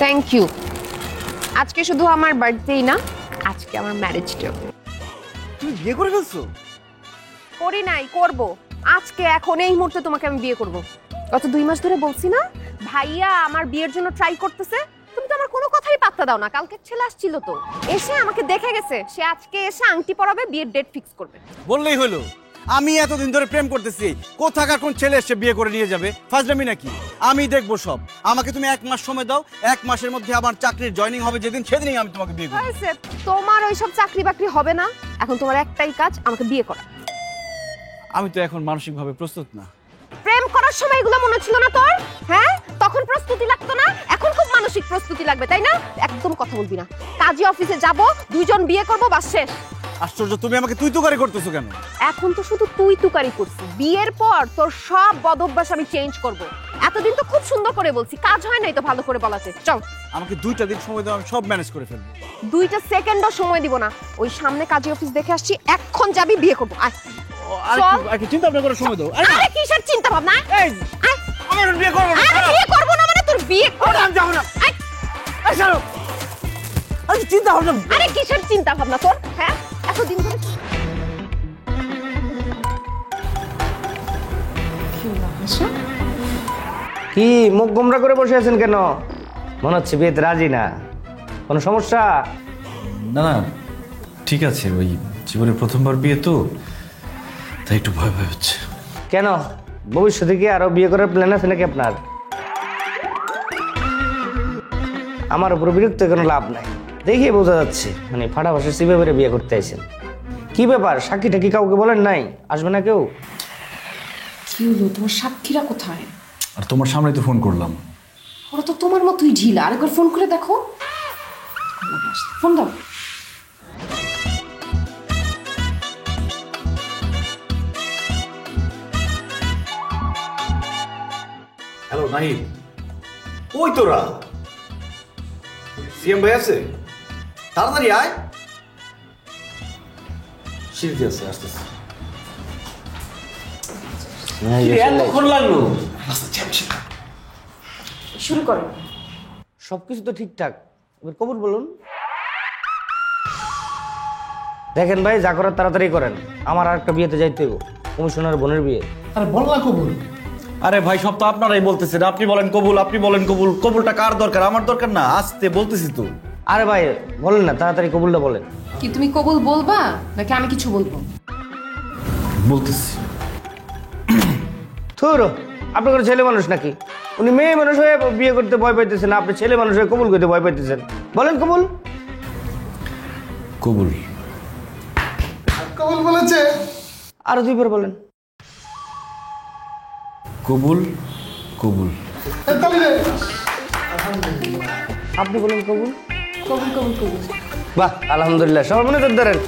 Thank you. আজকে শুধু আমার বার্থডেই না, আজকে আমার ম্যারেজ ডে। তুমি বিয়ে করে ফেলছো? করি নাই, করব। আজকে এখন এই মুহূর্তে তোমাকে আমি বিয়ে করব। গত 2 মাস ধরে বলছি না ভাইয়া আমার বিয়ের জন্য ট্রাই করতেছে, তুমি তো আমার কোনো কথাই পাত্তা দাও না। কালকে ছেলে আসছিল তো, এসে আমাকে দেখে গেছে, সে আজকে এসে আংটি পরাবে, বিয়ের ডেট ফিক্স করবে। বললেই হলো। আমি এতদিন ধরে প্রেম করতেছি, কোথাকার কোন ছেলে এসে বিয়ে করে নিয়ে যাবে? ফাজলামি নাকি? আমি দেখবো সব। আমাকে তুমি 1 মাস সময় দাও, 1 মাসের মধ্যে আমার চাকরির জয়েনিং হবে যেদিন, সেদিনই আমি তোমাকে বিয়ে করব। হয়েছে, তোমার ওইসব চাকরি বাকরি হবে না। এখন তোমার একটাই কাজ, আমাকে বিয়ে করা। আমি তো এখন মানসিকভাবে প্রস্তুত না। প্রেম করার সময় এগুলো মনে ছিল না তোর? হ্যাঁ, তখন প্রস্তুতি লাগতো না, এখন খুব মানসিক প্রস্তুতি লাগবে, তাই না? একদম কথা বলবি না। কাজী অফিসে যাব, 2 জন বিয়ে করব, বাস শেষ। আশ্চর্য, তুমি আমাকে তুই তুকারি করতেছো কেন? এখন তো শুধু তুই তুকারি করছিস, বিয়ের পর তোর সব বদ অভ্যাস আমি চেঞ্জ করব। এতদিন তো খুব সুন্দর করে বলছি, কাজ হয় নাই তো ভালো করে বলাতে। চল, আমাকে 2টা দিন সময় দাও, আমি সব ম্যানেজ করে ফেলবো। 2টা সেকেন্ডও সময় দিব না। ওই সামনে কাজী অফিস দেখে আসছি, এখন যাবি, বিয়ে করব। আয়। আরে চিন্তা ভাবনা করে সময় দাও। আরে কিসের চিন্তা ভাবনা? এই আমি এখন বিয়ে করব না। আরে বিয়ে করব না মানে তোর বিয়ে ওরে আমি যাব না। এই ছাড়ো। আরে চিন্তা ভাবনা। আরে কিসের চিন্তা ভাবনা তোর? হ্যাঁ, এতদিন ধরে কি মুখ গোমরা করে বসে আছেন কেন? মনে হচ্ছে বিয়েতে রাজি না। কোনো সমস্যা? না না, ঠিক আছে, ওই জীবনের প্রথমবার বিয়ে তো, তাই একটু ভয় ভয় হচ্ছে। কেন, ভবিষ্যতে কি আরো বিয়ে করার প্ল্যান আছে নাকি আপনার? আমার উপর বিরক্ত কোনো লাভ নাই, দেখে বোঝা যাচ্ছে মানে ফাটা ভাষা সিবে বেড়ে বিয়ে করতে আইছেন। কি ব্যাপার, সাক্ষীটা কি কাউকে বলেন নাই? আসবে না কেউ? কি হলো, তোমার সাক্ষীরা কোথায়? আর তোমার সামনে তো ফোন করলাম। ওরা তো তোমার মতোই ঢিলা, আরেকবার ফোন করে দেখো। ফোন দাও। হ্যালো নাহিদ, ওই তোরা সিএম ভাই আছে, তাড়াতাড়ি আয়। সিরিজ আছে, আসতেছে। এতক্ষণ লাগলো? শুরু করো। সবকিছু তো ঠিকঠাক, এবার কবুল বলুন। দেখেন ভাই, যা করার তাড়াতাড়ি করেন, আমার আর একটা বিয়েতে যাইতে হবে, কমিশনার বোনের বিয়ে। আরে বল না কবুল। আরে ভাই, সব তো আপনারাই বলতেছেন, আপনি বলেন কবুল, আপনি বলেন কবুল। কবুলটা কার দরকার? আমার দরকার না, আসতে বলতেছি তো। আরে ভাই বলেন না, তাড়াতাড়ি কবুলটা বলেন। কি তুমি কবুল বলবা নাকি আমি কিছু বলবো? বলতেছি। থুর, আপনি কোনো ছেলে মানুষ নাকি? উনি মেয়ে মানুষ হয়ে বিয়ে করতে ভয় পাইতেছেন, আপনি ছেলে মানুষ হয়ে কবুল করতে ভয় পাইতেছেন। বলেন কবুল। কবুল। কবুল বলেছে। আরো 2বার বলেন। কবুল কবুল। আপনি বলেন কবুল। কবুল কবুল কবুল। বাহ, আলহামদুলিল্লাহ, সবার মনে তো ধরেন।